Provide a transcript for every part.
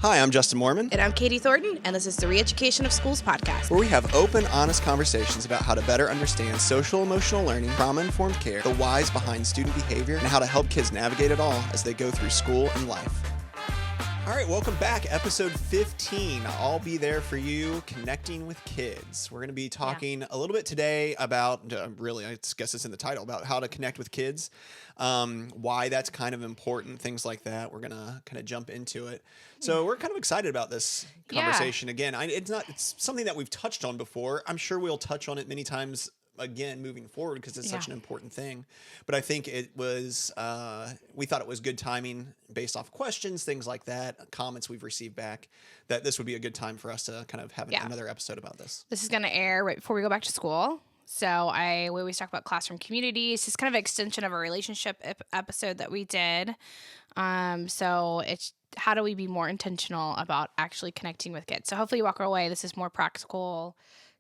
Hi, I'm Justin Moorman. And I'm Katie Thornton, and this is the Re-Education of Schools podcast, where we have open, honest conversations about how to better understand social-emotional learning, trauma-informed care, the whys behind student behavior, and how to help kids navigate it all as they go through school and life. All right, welcome back. Episode 15. I'll be there for you, connecting with kids. We're going to be talking a little bit today about, really, I guess it's in the title, about how to connect with kids, why that's kind of important, things like that. We're going to kind of jump into it. So we're kind of excited about this conversation again. It's something that we've touched on before. I'm sure we'll touch on it many times again moving forward because it's such an important thing. But I think it was, we thought it was good timing based off questions, things like that, comments we've received back, that this would be a good time for us to kind of have another episode about this. This is going to air right before we go back to school. So we always talk about classroom communities. It's kind of an extension of a relationship episode that we did. So it's how do we be more intentional about actually connecting with kids? So hopefully you walk away. This is more practical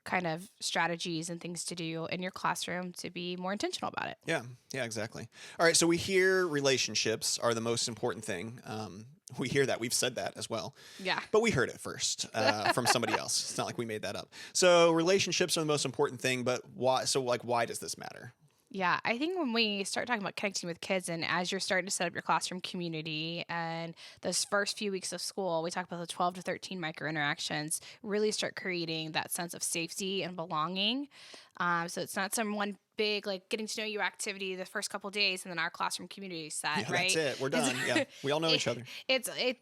kind of strategies and things to do in your classroom to be more intentional about it. Yeah, exactly. All right. So we hear relationships are the most important thing. We hear that. We've said that as well. Yeah. But we heard it first from somebody else. It's not like we made that up. So relationships are the most important thing, but why? So why does this matter? Yeah, I think when we start talking about connecting with kids and as you're starting to set up your classroom community and those first few weeks of school, we talk about the 12 to 13 micro interactions, really start creating that sense of safety and belonging. So it's not some one big, like, getting to know you activity the first couple of days and then our classroom community is set, right? That's it. We're done. We all know each other.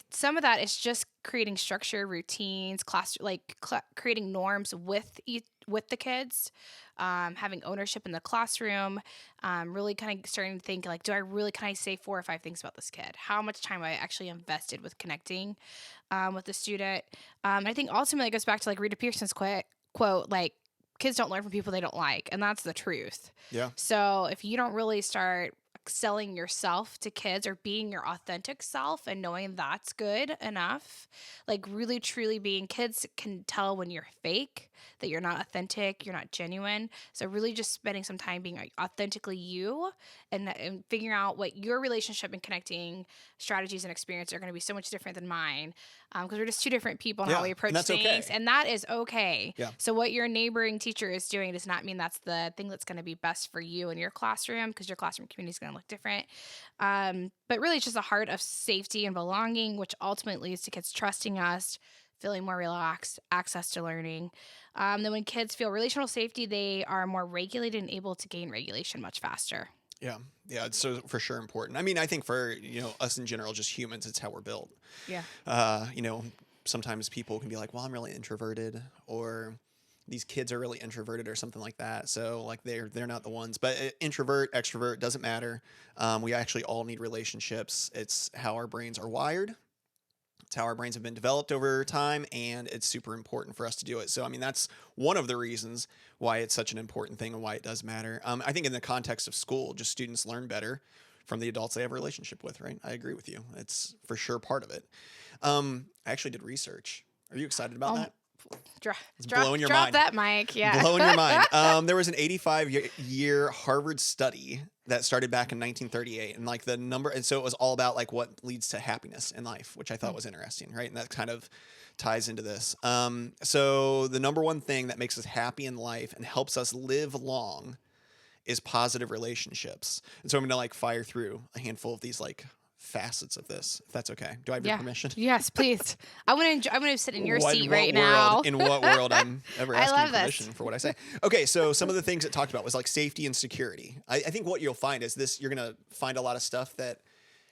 Some of that is just creating structure, routines, creating norms with the kids, having ownership in the classroom, really kind of starting to think, like, can I say 4 or 5 things about this kid? How much time have I actually invested with connecting with the student? I think ultimately it goes back to, like, Rita Pearson's quote, like, kids don't learn from people they don't like, and that's the truth. Yeah. So if you don't really start selling yourself to kids or being your authentic self and knowing that's good enough, like really truly being, kids can tell when you're fake, that you're not authentic, you're not genuine. So really just spending some time being authentically you and figuring out what your relationship and connecting strategies and experience are going to be so much different than mine, because we're just two different people in how we approach things, and that is okay. Yeah. So what your neighboring teacher is doing does not mean that's the thing that's going to be best for you in your classroom, because your classroom community is going to look different. But really it's just a heart of safety and belonging, which ultimately leads to kids trusting us, feeling more relaxed, access to learning. Then when kids feel relational safety, they are more regulated and able to gain regulation much faster. Yeah, it's so for sure important. I mean, I think for, us in general, just humans, it's how we're built. Yeah. Sometimes people can be like, well, I'm really introverted, or these kids are really introverted or something like that. So like they're not the ones, but introvert, extrovert, doesn't matter. We actually all need relationships. It's how our brains are wired. It's how our brains have been developed over time, and it's super important for us to do it. So, I mean, that's one of the reasons why it's such an important thing and why it does matter. I think in the context of school, just students learn better from the adults they have a relationship with, right? I agree with you. It's for sure part of it. I actually did research. Are you excited about that? Blowing your mind. Drop that mic, yeah. Blowing your mind. There was an 85-year Harvard study that started back in 1938, and like the number, and so it was all about like what leads to happiness in life, which I thought was interesting, right? And that kind of ties into this. So the number one thing that makes us happy in life and helps us live long is positive relationships. And so I'm going to fire through a handful of these facets of this, if that's okay. Do I have your permission? Yes, please. I'm gonna sit in your seat right now. In what world I'm ever asking permission for what I say. Okay, so some of the things it talked about was safety and security. I think what you'll find is this: you're gonna find a lot of stuff that,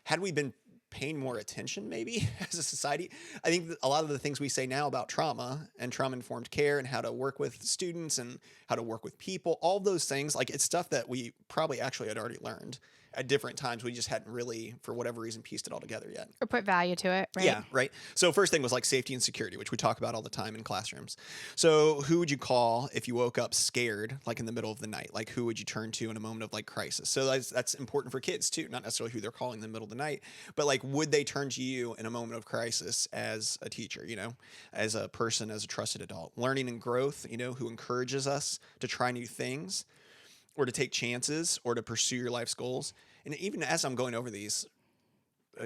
had we been paying more attention maybe as a society, I think a lot of the things we say now about trauma and trauma-informed care and how to work with students and how to work with people, all those things, it's stuff that we probably actually had already learned at different times. We just hadn't really, for whatever reason, pieced it all together yet. Or put value to it, right? Yeah, right. So first thing was safety and security, which we talk about all the time in classrooms. So who would you call if you woke up scared, in the middle of the night? Who would you turn to in a moment of crisis? So that's important for kids too, not necessarily who they're calling in the middle of the night, but would they turn to you in a moment of crisis as a teacher, as a person, as a trusted adult? Learning and growth, who encourages us to try new things, or to take chances, or to pursue your life's goals. And even as I'm going over these,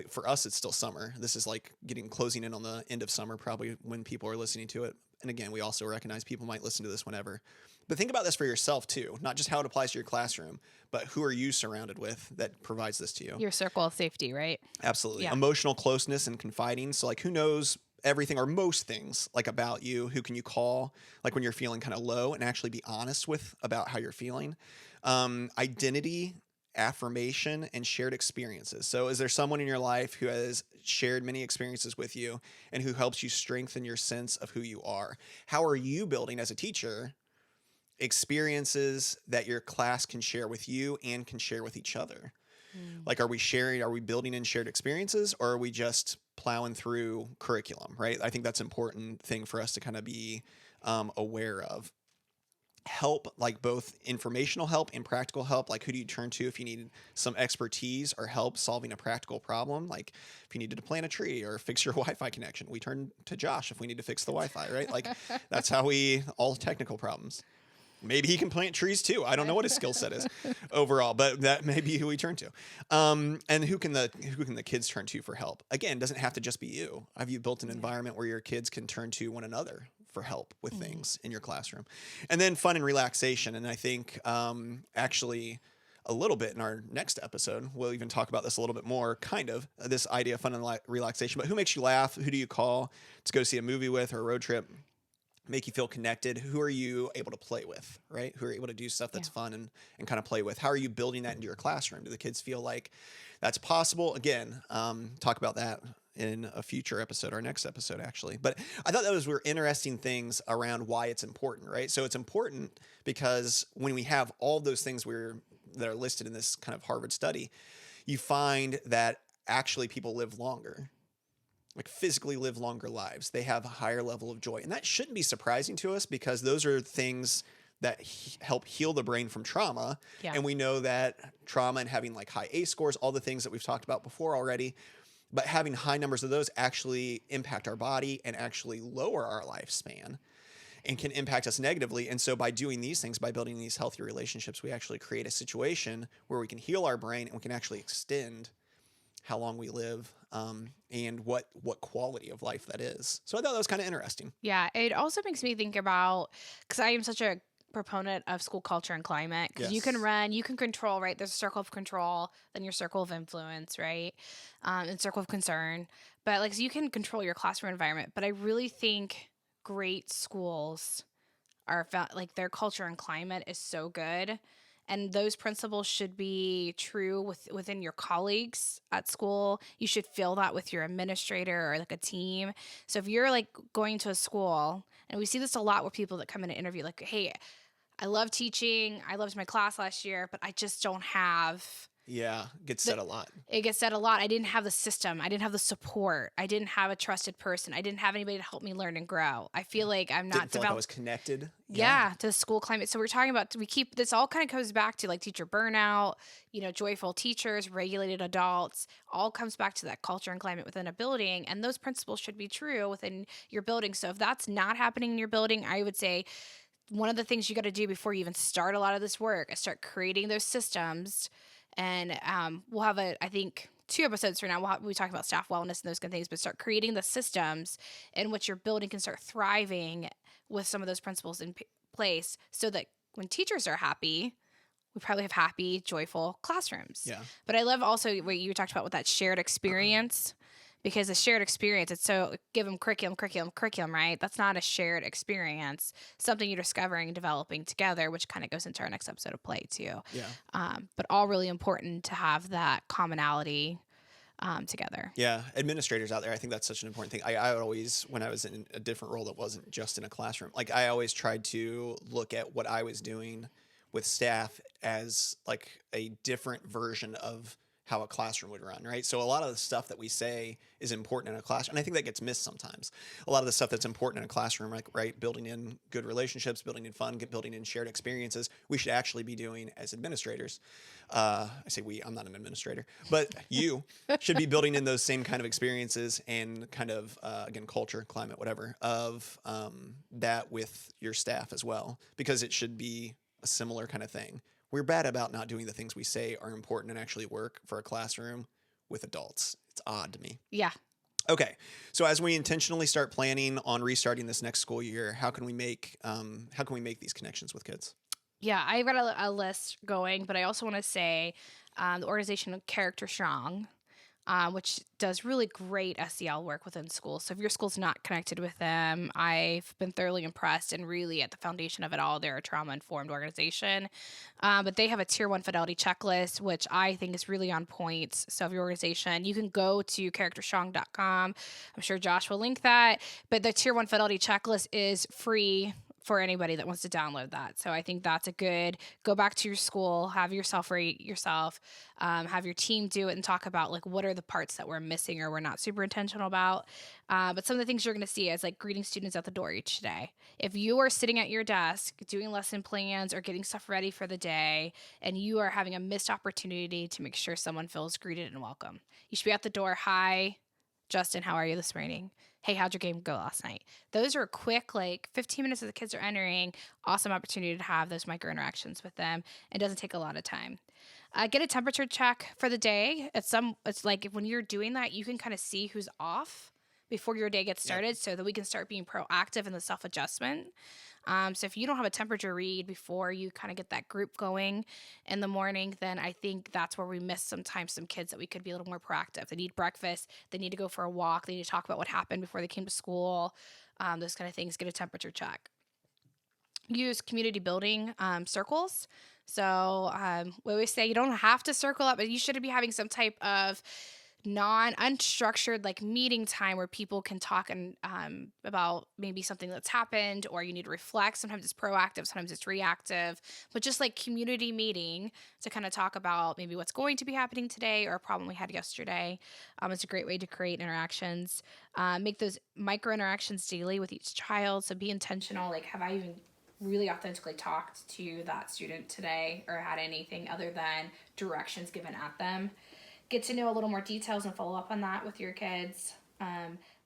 for us, it's still summer. This is like closing in on the end of summer, probably when people are listening to it. And again, we also recognize people might listen to this whenever. But think about this for yourself too, not just how it applies to your classroom, but who are you surrounded with that provides this to you? Your circle of safety, right? Absolutely. Yeah. Emotional closeness and confiding. So like who knows everything or most things like about you? Who can you call like when you're feeling kind of low and actually be honest with about how you're feeling? Identity, affirmation, and shared experiences. So is there someone in your life who has shared many experiences with you and who helps you strengthen your sense of who you are? How are you building as a teacher experiences that your class can share with you and can share with each other? Like, are we building in shared experiences, or are we just plowing through curriculum, right? I think that's an important thing for us to kind of be aware of. Help, like both informational help and practical help. Like, who do you turn to if you need some expertise or help solving a practical problem? Like, if you needed to plant a tree or fix your Wi-Fi connection, we turn to Josh if we need to fix the Wi-Fi, right? Like, that's how all technical problems. Maybe he can plant trees too. I don't know what his skill set is overall, but that may be who we turn to. And who can the kids turn to for help? Again, it doesn't have to just be you. Have you built an environment where your kids can turn to one another for help with things in your classroom? And then fun and relaxation. And I think actually a little bit in our next episode, we'll even talk about this a little bit more, kind of this idea of fun and relaxation. But who makes you laugh? Who do you call to go see a movie with or a road trip? Make you feel connected? Who are you able to play with, right? Who are able to do stuff that's fun and kind of play with? How are you building that into your classroom? Do the kids feel like that's possible? Again, talk about that in a future episode, our next episode, actually. But I thought those were interesting things around why it's important, right? So it's important because when we have all those things that are listed in this kind of Harvard study, you find that actually people live longer. Like physically live longer lives. They have a higher level of joy. And that shouldn't be surprising to us because those are things that help heal the brain from trauma. Yeah. And we know that trauma and having like high ACE scores, all the things that we've talked about before already, but having high numbers of those actually impact our body and actually lower our lifespan and can impact us negatively. And so by doing these things, by building these healthy relationships, we actually create a situation where we can heal our brain and we can actually extend how long we live, and what quality of life that is. So I thought that was kind of interesting. Yeah, it also makes me think about, because I am such a proponent of school culture and climate, because you can control, right? There's a circle of control, then your circle of influence, right? And circle of concern. But like, so you can control your classroom environment. But I really think great schools are like their culture and climate is so good. And those principles should be true within your colleagues at school. You should feel that with your administrator or like a team. So if you're like going to a school, and we see this a lot with people that come in and interview, like, hey, I love teaching. I loved my class last year, but I just don't have. Yeah, gets said a lot. It gets said a lot. I didn't have the system. I didn't have the support. I didn't have a trusted person. I didn't have anybody to help me learn and grow. I feel like I'm not didn't feel like I was connected. Yeah, to the school climate. So we're talking about, this all kind of goes back to like teacher burnout, joyful teachers, regulated adults, all comes back to that culture and climate within a building. And those principles should be true within your building. So if that's not happening in your building, I would say one of the things you got to do before you even start a lot of this work is start creating those systems. And we'll have I think 2 episodes from now, we talk about staff wellness and those kind of things, but start creating the systems in which your building can start thriving with some of those principles in place so that when teachers are happy, we probably have happy, joyful classrooms. Yeah. But I love also what you talked about with that shared experience. Because a shared experience, it's so give them curriculum, right? That's not a shared experience. Something you're discovering and developing together, which kind of goes into our next episode of play too. Yeah. But all really important to have that commonality together. Yeah. Administrators out there, I think that's such an important thing. I always, when I was in a different role that wasn't just in a classroom, like I always tried to look at what I was doing with staff as like a different version of how a classroom would run, right? So a lot of the stuff that we say is important in a classroom, and I think that gets missed sometimes. A lot of the stuff that's important in a classroom, like, right, building in good relationships, building in fun, building in shared experiences, we should actually be doing as administrators. I say we, I'm not an administrator, but you should be building in those same kind of experiences and kind of, again, culture, climate, whatever, of that with your staff as well, because it should be a similar kind of thing. We're bad about not doing the things we say are important and actually work for a classroom with adults. It's odd to me. Yeah. Okay, so as we intentionally start planning on restarting this next school year, how can we make these connections with kids? Yeah, I've got a list going, but I also want to say the organization Character Strong, which does really great SEL work within schools. So if your school's not connected with them, I've been thoroughly impressed. And really, at the foundation of it all, they're a trauma-informed organization. But they have a Tier 1 fidelity checklist, which I think is really on point. So if your organization, you can go to characterstrong.com. I'm sure Josh will link that. But the Tier 1 fidelity checklist is free for anybody that wants to download that. So I think that's a good, go back to your school, have yourself rate yourself, have your team do it and talk about like what are the parts that we're missing or we're not super intentional about. But some of the things you're going to see is like greeting students at the door each day. If you are sitting at your desk doing lesson plans or getting stuff ready for the day and you are having a missed opportunity to make sure someone feels greeted and welcome, you should be at the door. Hi, Justin, how are you this morning? Hey, how'd your game go last night? Those are quick, like 15 minutes as the kids are entering. Awesome opportunity to have those micro interactions with them. It doesn't take a lot of time. Get a temperature check for the day. It's like when you're doing that, you can kind of see who's off before your day gets started so that we can start being proactive in the self-adjustment. So if you don't have a temperature read before you kind of get that group going in the morning, then I think that's where we miss sometimes some kids that we could be a little more proactive. They need breakfast. They need to go for a walk. They need to talk about what happened before they came to school. Those kind of things. Get a temperature check. Use community building circles. So we always say you don't have to circle up, but you should be having some type of unstructured like meeting time where people can talk and about maybe something that's happened or you need to reflect. Sometimes it's proactive, sometimes it's reactive, but just like community meeting to kind of talk about maybe what's going to be happening today or a problem we had yesterday. It's a great way to create interactions. Make those micro interactions daily with each child. So be intentional. Like, have I even really authentically talked to that student today or had anything other than directions given at them? Get to know a little more details and follow up on that with your kids.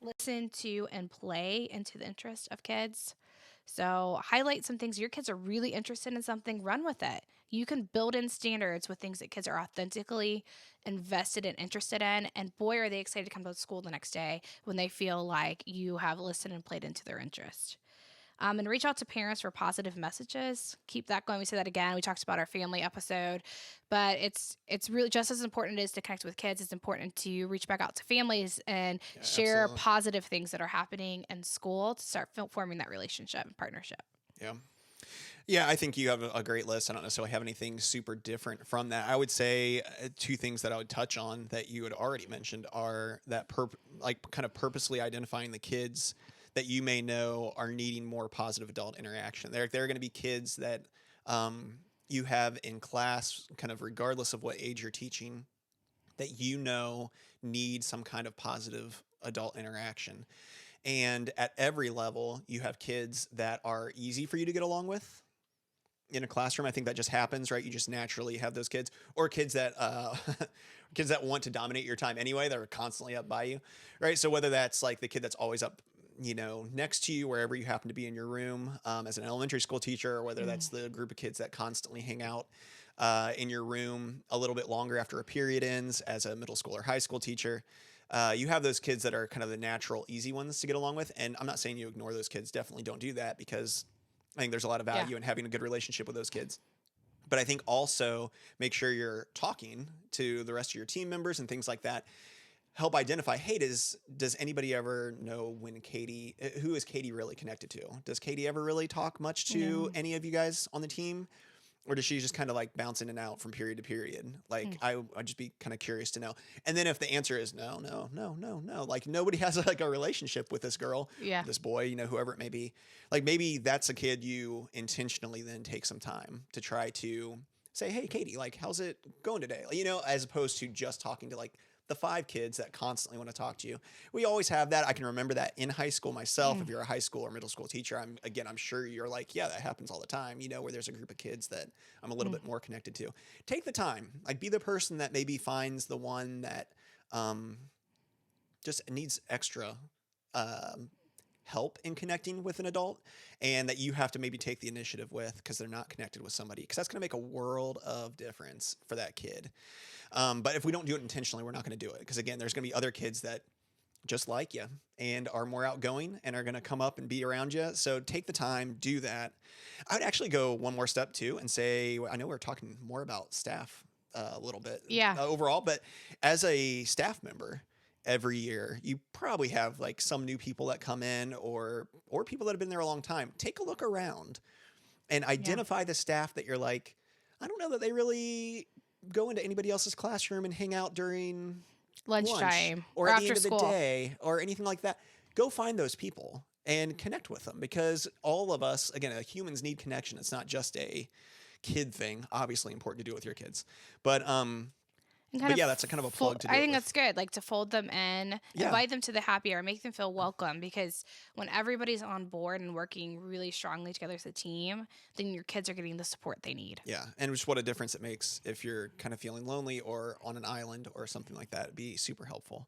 Listen to and play into the interest of kids. So highlight some things. Your kids are really interested in something, run with it. You can build in standards with things that kids are authentically invested and interested in. And boy, are they excited to come to school the next day when they feel like you have listened and played into their interest. And reach out to parents for positive messages. Keep that going. We say that again. We talked about our family episode, but it's really just as important as to connect with kids. It's important to reach back out to families and share absolutely. positive things that are happening in school to start forming that relationship and partnership. Yeah. Yeah, I think you have a great list. I don't necessarily have anything super different from that. I would say two things that I would touch on that you had already mentioned are that kind of purposely identifying the kids that you may know are needing more positive adult interaction. There are going to be kids that you have in class, kind of regardless of what age you're teaching, that you know need some kind of positive adult interaction. And at every level, you have kids that are easy for you to get along with. In a classroom, I think that just happens, right? You just naturally have those kids, or kids that kids that want to dominate your time anyway. That are constantly up by you, right? So whether that's like the kid that's always up, next to you wherever you happen to be in your room as an elementary school teacher, or whether that's the group of kids that constantly hang out in your room a little bit longer after a period ends as a middle school or high school teacher. You have those kids that are kind of the natural, easy ones to get along with. And I'm not saying you ignore those kids. Definitely don't do that, because I think there's a lot of value in having a good relationship with those kids. But I think also make sure you're talking to the rest of your team members and things like that. Help identify, hey, does anybody ever know who is Katie really connected to? Does Katie ever really talk much to any of you guys on the team? Or does she just kind of like bounce in and out from period to period? Like, I'd just be kind of curious to know. And then if the answer is no, like nobody has like a relationship with this girl, this boy, whoever it may be, like maybe that's a kid you intentionally then take some time to try to say, hey, Katie, like, how's it going today? As opposed to just talking to like the 5 kids that constantly want to talk to you. We always have that. I can remember that in high school myself. If you're a high school or middle school teacher, I'm sure you're like, yeah, that happens all the time, where there's a group of kids that I'm a little bit more connected to. Take the time, like be the person that maybe finds the one that just needs extra help in connecting with an adult and that you have to maybe take the initiative with because they're not connected with somebody, because that's going to make a world of difference for that kid. But if we don't do it intentionally, we're not going to do it, because again, there's going to be other kids that just like you and are more outgoing and are going to come up and be around you. So take the time, do that. I would actually go one more step too and say, I know we're talking more about staff a little bit overall, but as a staff member, every year you probably have like some new people that come in or people that have been there a long time. Take a look around and identify the staff that you're like, I don't know that they really go into anybody else's classroom and hang out during lunchtime or or at the after end of school the day or anything like that. Go find those people and connect with them, because all of us, again, humans need connection. It's not just a kid thing. Obviously important to do it with your kids, but that's a kind of a plug to do I it think with. that's good. Like to fold them in, invite them to the happy hour, make them feel welcome, because when everybody's on board and working really strongly together as a team, then your kids are getting the support they need. Yeah. And just what a difference it makes if you're kind of feeling lonely or on an island or something like that. It'd be super helpful.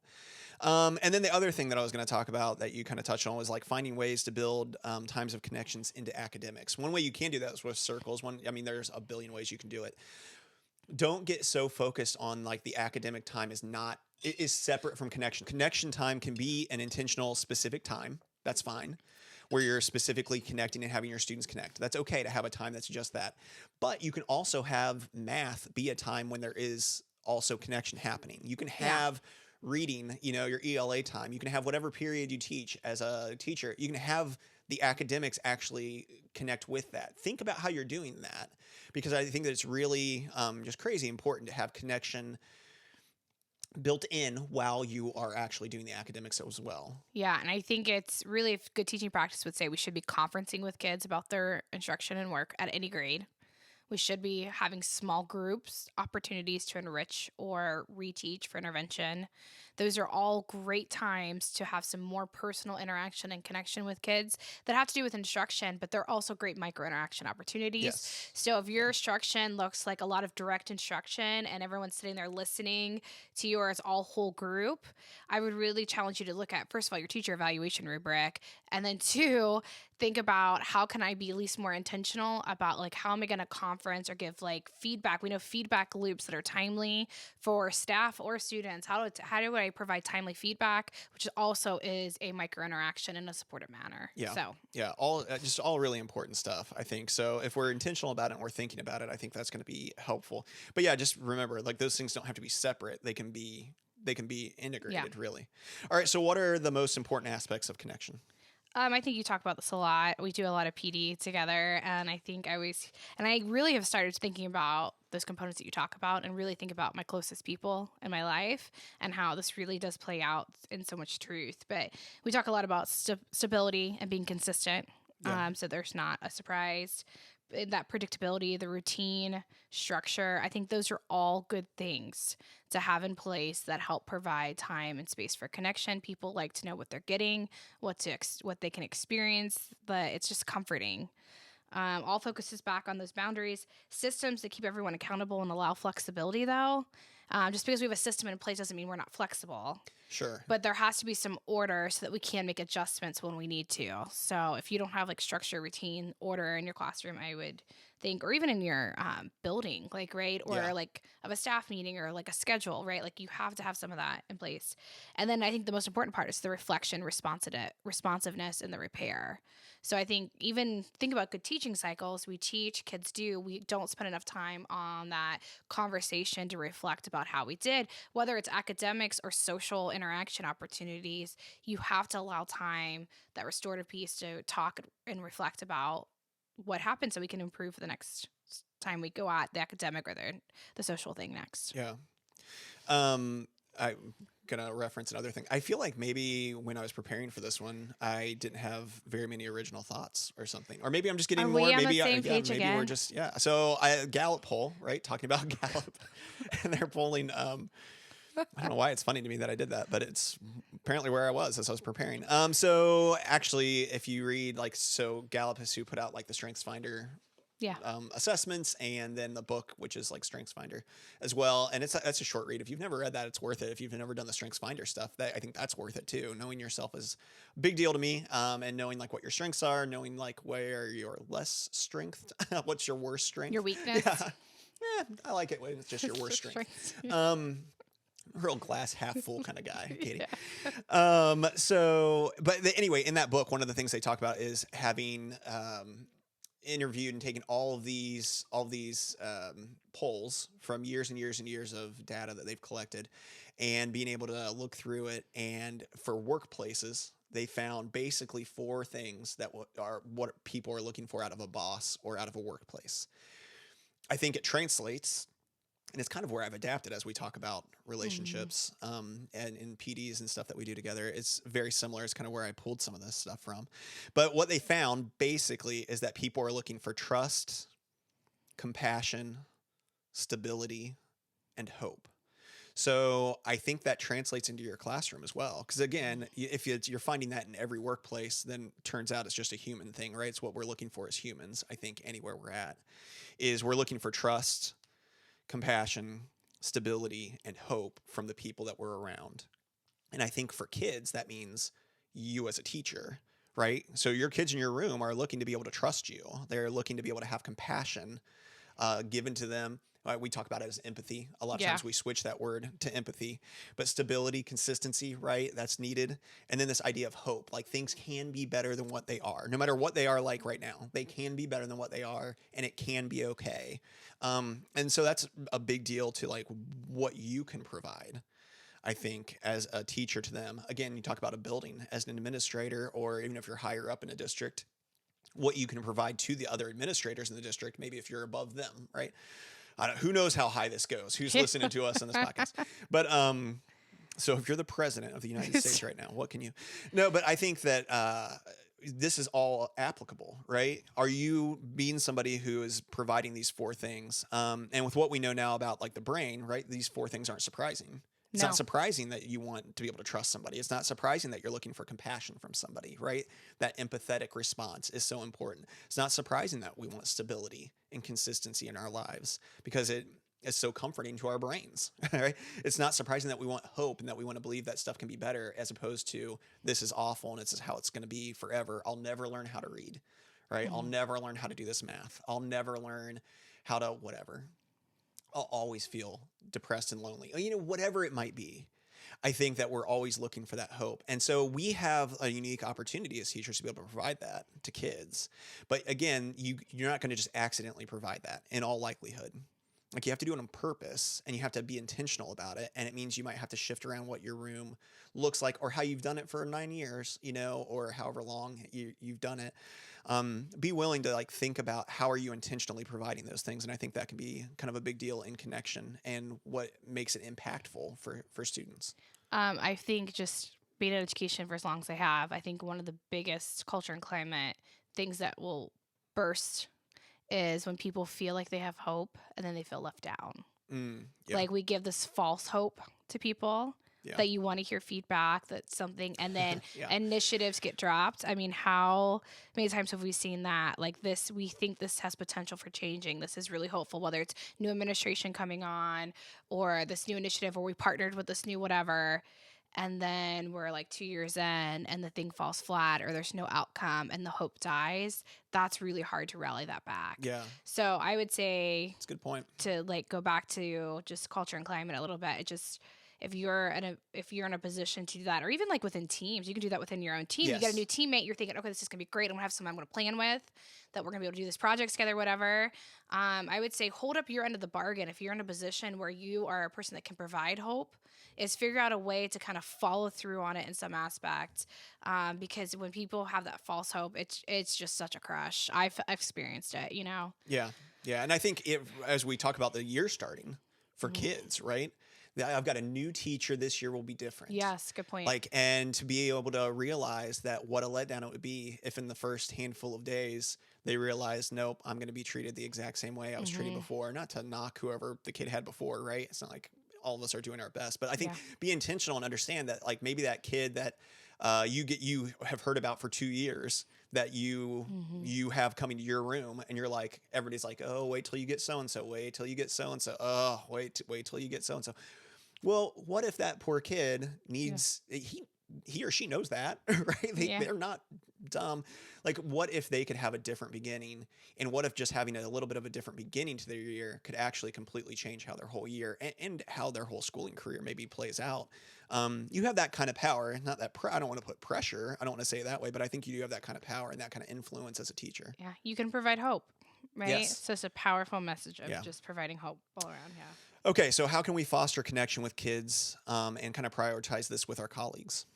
And then the other thing that I was going to talk about that you kind of touched on was like finding ways to build times of connections into academics. One way you can do that is with circles. There's a billion ways you can do it. Don't get so focused on like the academic time is separate from connection. Connection time can be an intentional, specific time. That's fine. Where you're specifically connecting and having your students connect. That's okay to have a time that's just that. But you can also have math be a time when there is also connection happening. You can have reading, your ELA time. You can have whatever period you teach as a teacher. You can have the academics actually connect with that. Think about how you're doing that, because I think that it's really just crazy important to have connection built in while you are actually doing the academics as well. Yeah, and I think it's really good teaching practice would say we should be conferencing with kids about their instruction and work at any grade. We should be having small groups, opportunities to enrich or reteach for intervention. Those are all great times to have some more personal interaction and connection with kids that have to do with instruction, but they're also great micro interaction opportunities. Yes. So if your instruction looks like a lot of direct instruction and everyone's sitting there listening to you, or it's all whole group, I would really challenge you to look at, first of all, your teacher evaluation rubric, and then two, think about how can I be at least more intentional about like how am I going to conference or give like feedback. We know feedback loops that are timely for staff or students. How do I provide timely feedback, which also is a micro interaction in a supportive manner. All really important stuff, I think. So if we're intentional about it and we're thinking about it, I think that's going to be helpful. But yeah, just remember, like those things don't have to be separate. They can be integrated, really. All right. So what are the most important aspects of connection? I think you talk about this a lot. We do a lot of PD together, and I really have started thinking about those components that you talk about and really think about my closest people in my life and how this really does play out in so much truth. But we talk a lot about stability and being consistent. So there's not a surprise. That predictability, the routine, structure, I think those are all good things to have in place that help provide time and space for connection. People like to know what they're getting, what they can experience, but it's just comforting. All focuses back on those boundaries. Systems that keep everyone accountable and allow flexibility, though. Just because we have a system in place doesn't mean we're not flexible. Sure. But there has to be some order so that we can make adjustments when we need to. So if you don't have like structure, routine, order in your classroom, I would think, or even in your building, like, right? Or like of a staff meeting or like a schedule, right? Like you have to have some of that in place. And then I think the most important part is the reflection, responsiveness, and the repair. So I think think about good teaching cycles. We teach, kids do. We don't spend enough time on that conversation to reflect about how we did, whether it's academics or social interaction opportunities. You have to allow time, that restorative piece, to talk and reflect about what happened so we can improve the next time we go at the academic or the social thing next. Yeah. I'm going to reference another thing. I feel like maybe when I was preparing for this one, I didn't have very many original thoughts or something. Or maybe I'm just getting more. We on maybe the same page maybe again? we're just, So Gallup poll, right? Talking about Gallup. And they're polling. I don't know why it's funny to me that I did that, but it's apparently where I was as I was preparing. So actually, if you read Gallup has put out like the Strengths Finder Yeah. assessments, and then the book, which is like StrengthsFinder as well. And that's a short read. If you've never read that, it's worth it. If you've never done the StrengthsFinder stuff, I think that's worth it too. Knowing yourself is a big deal to me, and knowing like what your strengths are, knowing like where you're less strength, what's your worst strength, Your weakness. Yeah, I like it when it's just your worst strength. Real glass half full kind of guy, Katie. Yeah. Anyway, in that book, one of the things they talk about is having interviewed and taken all of these polls from years and years and years of data that they've collected, and being able to look through it. And for workplaces, they found basically 4 things that are what people are looking for out of a boss or out of a workplace. I think it translates, and it's kind of where I've adapted as we talk about relationships, and in PDs and stuff that we do together. It's very similar. It's kind of where I pulled some of this stuff from. But what they found basically is that people are looking for trust, compassion, stability, and hope. So I think that translates into your classroom as well. Because again, if you're finding that in every workplace, then turns out it's just a human thing, right? It's what we're looking for as humans. I think anywhere we're at is we're looking for trust, compassion, stability, and hope from the people that we're around. And I think for kids, that means you as a teacher, right? So your kids in your room are looking to be able to trust you. They're looking to be able to have compassion given to them. We talk about it as empathy. A lot of times we switch that word to empathy, but stability, consistency, right? That's needed. And then this idea of hope, like things can be better than what they are. No matter what they are like right now, they can be better than what they are, and it can be okay. And so that's a big deal to like what you can provide, I think, as a teacher to them. Again, you talk about a building as an administrator, or even if you're higher up in a district, what you can provide to the other administrators in the district, maybe if you're above them, right? Who knows how high this goes? Who's listening to us on this podcast? But so if you're the president of the United States right now, what can you? No, but I think that this is all applicable, right? Are you being somebody who is providing these 4 things? And with what we know now about like the brain, right? These 4 things aren't surprising. It's not surprising that you want to be able to trust somebody. It's not surprising that you're looking for compassion from somebody, right? That empathetic response is so important. It's not surprising that we want stability and consistency in our lives because it is so comforting to our brains, right? It's not surprising that we want hope and that we want to believe that stuff can be better, as opposed to this is awful and this is how it's going to be forever. I'll never learn how to read, right? I'll never learn how to do this math. I'll never learn how to whatever. I'll always feel depressed and lonely. Whatever it might be. I think that we're always looking for that hope. And so we have a unique opportunity as teachers to be able to provide that to kids. But again, you're not going to just accidentally provide that in all likelihood. Like you have to do it on purpose, and you have to be intentional about it. And it means you might have to shift around what your room looks like, or how you've done it for 9 years, or however long you've done it. Be willing to like think about how are you intentionally providing those things. And I think that can be kind of a big deal in connection and what makes it impactful for students. I think just being in education for as long as I have, I think one of the biggest culture and climate things that will burst is when people feel like they have hope and then they feel left down. Like we give this false hope to people that you want to hear feedback, that's something, and then initiatives get dropped. I mean, how many times have we seen that? Like this, we think this has potential for changing. This is really hopeful, whether it's new administration coming on or this new initiative where we partnered with this new whatever. And then we're like 2 years in and the thing falls flat or there's no outcome and the hope dies. That's really hard to rally that back. Yeah. So I would say that's a good point to like go back to just culture and climate a little bit. It just, if you're in a position to do that, or even like within teams, you can do that within your own team. Yes. You get a new teammate, you're thinking, okay, this is gonna be great. I'm gonna have someone I'm gonna plan with, that we're gonna be able to do this project together, whatever. I would say hold up your end of the bargain. If you're in a position where you are a person that can provide hope, is figure out a way to kind of follow through on it in some aspects. Because when people have that false hope, it's just such a crush. I've experienced it, Yeah. Yeah. And I think as we talk about the year starting for kids, right? I've got a new teacher. This year will be different. Yes, good point. And to be able to realize that what a letdown it would be if in the first handful of days they realized, nope, I'm going to be treated the exact same way I was treated before. Not to knock whoever the kid had before, right? It's not like all of us are doing our best, but I think be intentional and understand that like maybe that kid that you have heard about for 2 years that you have coming to your room, and you're like, everybody's like, oh, wait till you get so and so, wait till you get so and so, oh, wait till you get so and so. Well, what if that poor kid needs he or she knows that, right? They're not dumb. Like, what if they could have a different beginning? And what if just having a little bit of a different beginning to their year could actually completely change how their whole year and how their whole schooling career maybe plays out? You have that kind of power. Not that I don't want to put pressure. I don't want to say it that way, but I think you do have that kind of power and that kind of influence as a teacher. Yeah, you can provide hope, right? Yes. So it's a powerful message of just providing hope all around. Yeah. Okay, so how can we foster connection with kids and kind of prioritize this with our colleagues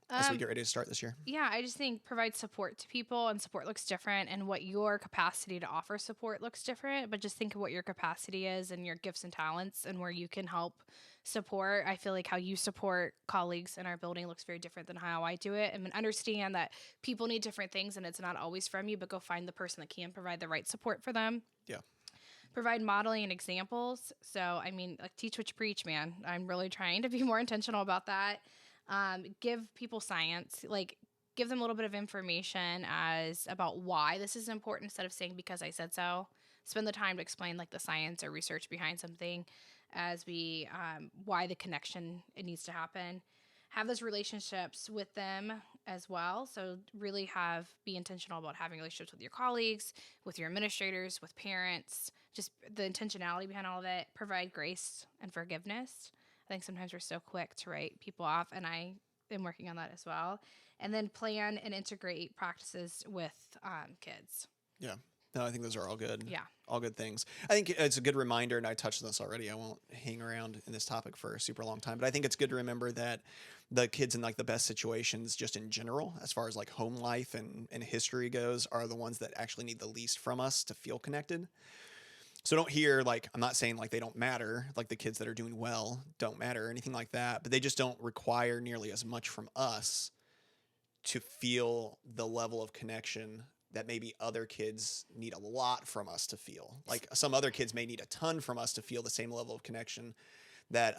as we get ready to start this year? Yeah, I just think provide support to people, and support looks different, and what your capacity to offer support looks different, but just think of what your capacity is and your gifts and talents and where you can help support. I feel like how you support colleagues in our building looks very different than how I do it. I mean, understand that people need different things and it's not always from you, but go find the person that can provide the right support for them. Yeah. Provide modeling and examples. So, I mean, like, teach what you preach, man. I'm really trying to be more intentional about that. Give people science, like give them a little bit of information about why this is important instead of saying because I said so. Spend the time to explain like the science or research behind something why the connection it needs to happen. Have those relationships with them as well. So really be intentional about having relationships with your colleagues, with your administrators, with parents, just the intentionality behind all of it. Provide grace and forgiveness. I think sometimes we're so quick to write people off, and I am working on that as well. And then plan and integrate practices with kids. Yeah. No, I think those are all good. Yeah. All good things. I think it's a good reminder, and I touched on this already. I won't hang around in this topic for a super long time, but I think it's good to remember that the kids in like the best situations just in general, as far as like home life and history goes, are the ones that actually need the least from us to feel connected. So don't hear, like, I'm not saying like they don't matter, like the kids that are doing well don't matter or anything like that, but they just don't require nearly as much from us to feel the level of connection that maybe other kids need a lot from us to feel. Like some other kids may need a ton from us to feel the same level of connection that,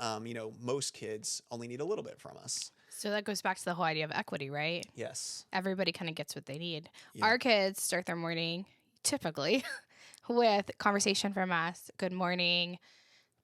most kids only need a little bit from us. So that goes back to the whole idea of equity, right? Yes. Everybody kind of gets what they need. Yeah. Our kids start their morning typically with conversation from us, good morning,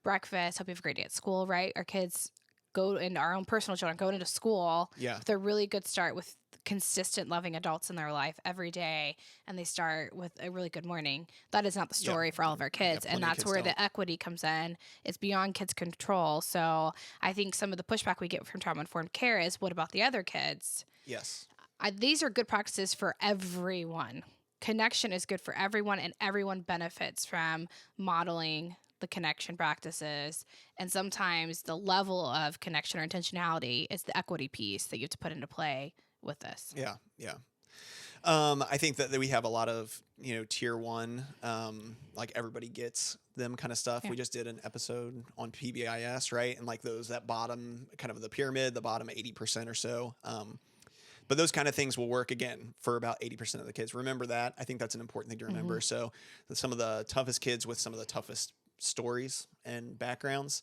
breakfast, hope you have a great day at school, right? Our kids go into our own personal children, go into school with a really good start with consistent loving adults in their life every day, and they start with a really good morning. That is not the story for all of our kids, and that's where the equity comes in. It's beyond kids' control. So I think some of the pushback we get from trauma-informed care is, what about the other kids? Yes. These are good practices for everyone. Connection is good for everyone, and everyone benefits from modeling the connection practices. And sometimes the level of connection or intentionality is the equity piece that you have to put into play with this. Yeah. Yeah. I think that we have a lot of, tier one, like everybody gets them kind of stuff. Yeah. We just did an episode on PBIS, right? And like that bottom kind of the pyramid, the bottom 80% or so. But those kind of things will work, again, for about 80% of the kids. Remember that. I think that's an important thing to remember. So some of the toughest kids with some of the toughest stories and backgrounds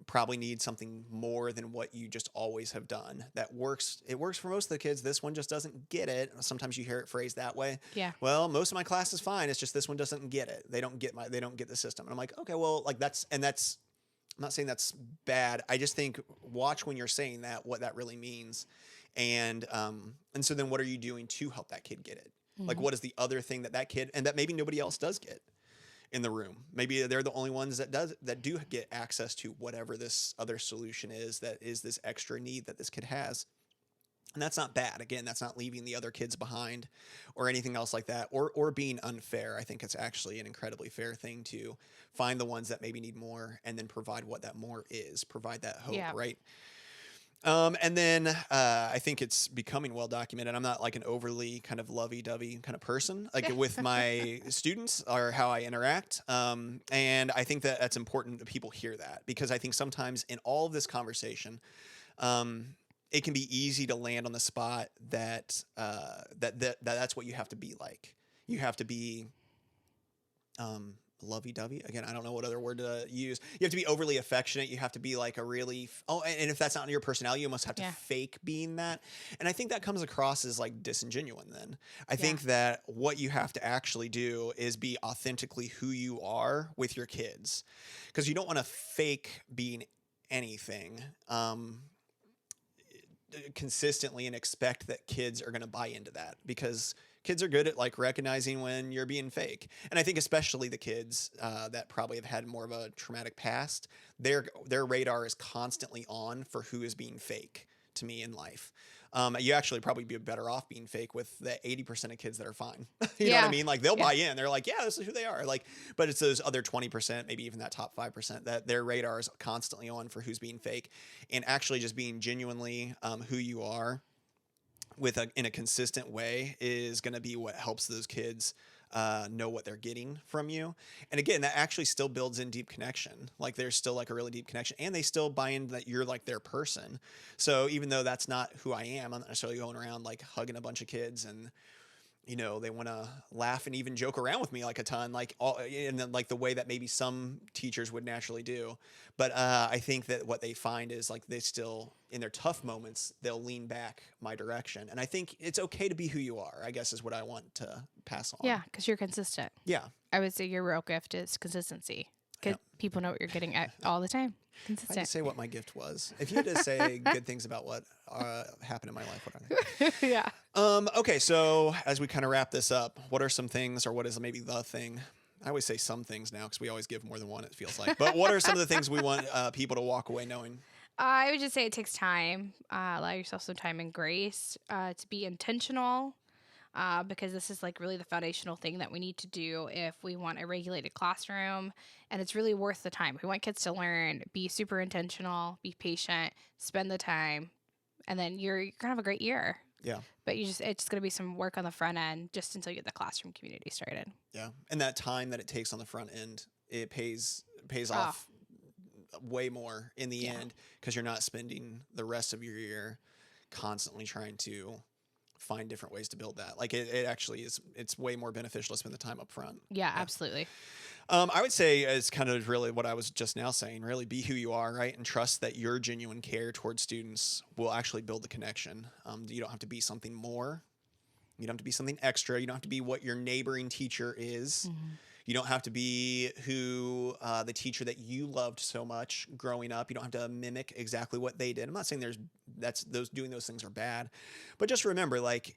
probably need something more than what you just always have done. That works. It works for most of the kids. This one just doesn't get it. Sometimes you hear it phrased that way. Yeah. Well, most of my class is fine. It's just this one doesn't get it. They don't get the system. And I'm like, okay, well, like that's I'm not saying that's bad. I just think watch when you're saying that, what that really means. And so then what are you doing to help that kid get it? Like, what is the other thing that kid, and that maybe nobody else does get in the room? Maybe they're the only ones that do get access to whatever this other solution is, that is this extra need that this kid has. And that's not bad. Again, that's not leaving the other kids behind or anything else like that, or being unfair. I think it's actually an incredibly fair thing to find the ones that maybe need more and then provide what that more is, provide that hope, right? And then I think it's becoming well documented. I'm not like an overly kind of lovey-dovey kind of person, like with my students or how I interact. And I think that that's important that people hear that, because I think sometimes in all of this conversation, it can be easy to land on the spot that that's what you have to be like. You have to be lovey-dovey. Again, I don't know what other word to use. You have to be overly affectionate. You have to be like a really, and if that's not your personality, you almost have to fake being that. And I think that comes across as like disingenuous then. I think that what you have to actually do is be authentically who you are with your kids, because you don't want to fake being anything consistently and expect that kids are going to buy into that, because kids are good at like recognizing when you're being fake. And I think especially the kids that probably have had more of a traumatic past, their radar is constantly on for who is being fake to me in life. You actually probably be better off being fake with the 80% of kids that are fine. You know what I mean? Like they'll buy in. They're like, yeah, this is who they are. Like, but it's those other 20%, maybe even that top 5%, that their radar is constantly on for who's being fake, and actually just being genuinely who you are in a consistent way is going to be what helps those kids know what they're getting from you. And again, that actually still builds in deep connection. Like there's still like a really deep connection, and they still buy in that you're like their person. So even though that's not who I am, I'm not necessarily going around like hugging a bunch of kids and, you know, they want to laugh and even joke around with me like a ton, like all, and then like the way that maybe some teachers would naturally do. But I think that what they find is like they still, in their tough moments, they'll lean back my direction. And I think it's okay to be who you are, I guess, is what I want to pass on. Yeah, because you're consistent. Yeah. I would say your real gift is consistency. Because people know what you're getting at all the time. Consistent. I had to say what my gift was. If you had to say good things about what happened in my life, what are they? Yeah. Okay, so as we kind of wrap this up, what are some things, or what is maybe the thing? I always say some things now because we always give more than one, it feels like. But what are some of the things we want people to walk away knowing? I would just say it takes time. Allow yourself some time and grace to be intentional. Because this is like really the foundational thing that we need to do if we want a regulated classroom, and it's really worth the time. We want kids to learn, be super intentional, be patient, spend the time, and then you're gonna have a great year. Yeah. But it's just gonna be some work on the front end just until you get the classroom community started. Yeah, and that time that it takes on the front end, it pays off way more in the end, because you're not spending the rest of your year constantly trying to find different ways to build that. Like it actually is, it's way more beneficial to spend the time up front. Yeah, absolutely. I would say it's kind of really what I was just now saying, really be who you are, right? And trust that your genuine care towards students will actually build the connection. You don't have to be something more. You don't have to be something extra. You don't have to be what your neighboring teacher is. Mm-hmm. You don't have to be who the teacher that you loved so much growing up. You don't have to mimic exactly what they did. I'm not saying doing those things are bad, but just remember, like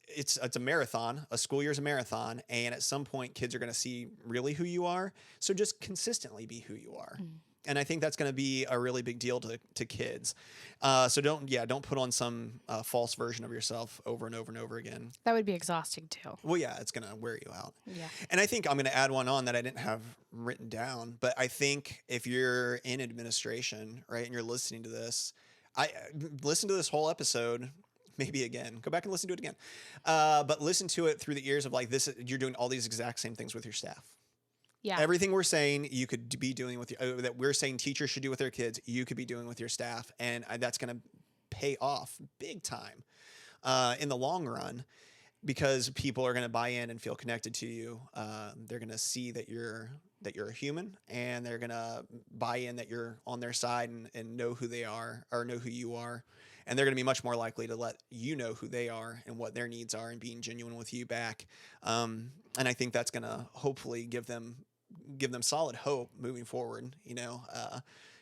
it's a marathon. A school year is a marathon, and at some point, kids are going to see really who you are. So just consistently be who you are. Mm. And I think that's going to be a really big deal to kids. So don't put on some false version of yourself over and over and over again. That would be exhausting too. Well, yeah, it's going to wear you out. Yeah. And I think I'm going to add one on that I didn't have written down, but I think if you're in administration, right, and you're listening to this, listen to this whole episode. Maybe again, go back and listen to it again. But listen to it through the ears of like this. You're doing all these exact same things with your staff. Yeah. Everything we're saying you could be doing with that we're saying teachers should do with their kids, you could be doing with your staff, and that's going to pay off big time in the long run, because people are going to buy in and feel connected to you. They're going to see that you're a human, and they're going to buy in that you're on their side and know who they are, or know who you are. And they're going to be much more likely to let you know who they are and what their needs are, and being genuine with you back. And I think that's going to hopefully give them solid hope moving forward,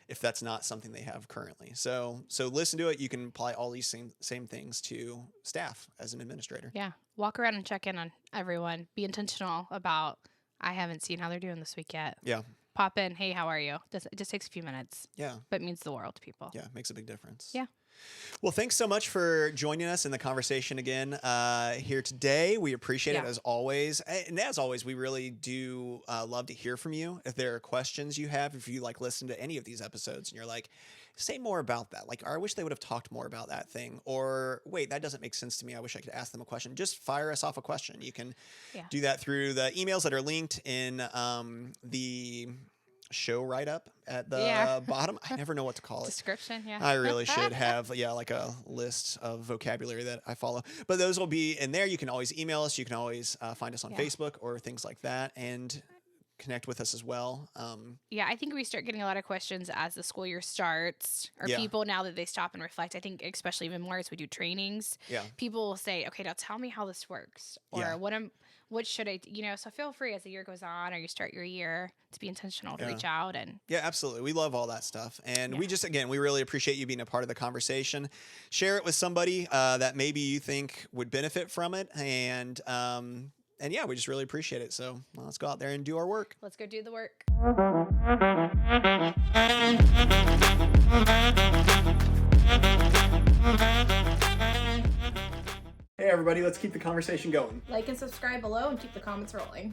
if that's not something they have currently. So listen to it. You can apply all these same things to staff as an administrator. Yeah. Walk around and check in on everyone. Be intentional about, I haven't seen how they're doing this week yet. Yeah. Pop in. Hey, how are you? It just takes a few minutes. Yeah. But it means the world to people. Yeah. It makes a big difference. Yeah. Well, thanks so much for joining us in the conversation again here today. We appreciate it as always. And as always, we really do love to hear from you. If there are questions you have, if you listen to any of these episodes and you're like, say more about that. Like, I wish they would have talked more about that thing. Or wait, that doesn't make sense to me. I wish I could ask them a question. Just fire us off a question. You can do that through the emails that are linked in the show write-up at the bottom. I never know what to call it. Description, yeah. I really should have, like a list of vocabulary that I follow. But those will be in there. You can always email us. You can always find us on Facebook or things like that. And connect with us as well. Yeah, I think we start getting a lot of questions as the school year starts, or Yeah. people, now that they stop and reflect, I think especially even more as we do trainings, Yeah. people will say, okay, now tell me how this works, or Yeah. what should I, so feel free as the year goes on or you start your year to be intentional to Yeah. reach out. And Yeah, absolutely. We love all that stuff. And Yeah. we just, again, we really appreciate you being a part of the conversation. Share it with somebody that maybe you think would benefit from it. And yeah, we just really appreciate it. So let's go out there and do our work. let's go do the work. Hey, everybody, let's keep the conversation going. Like and subscribe below and keep the comments rolling.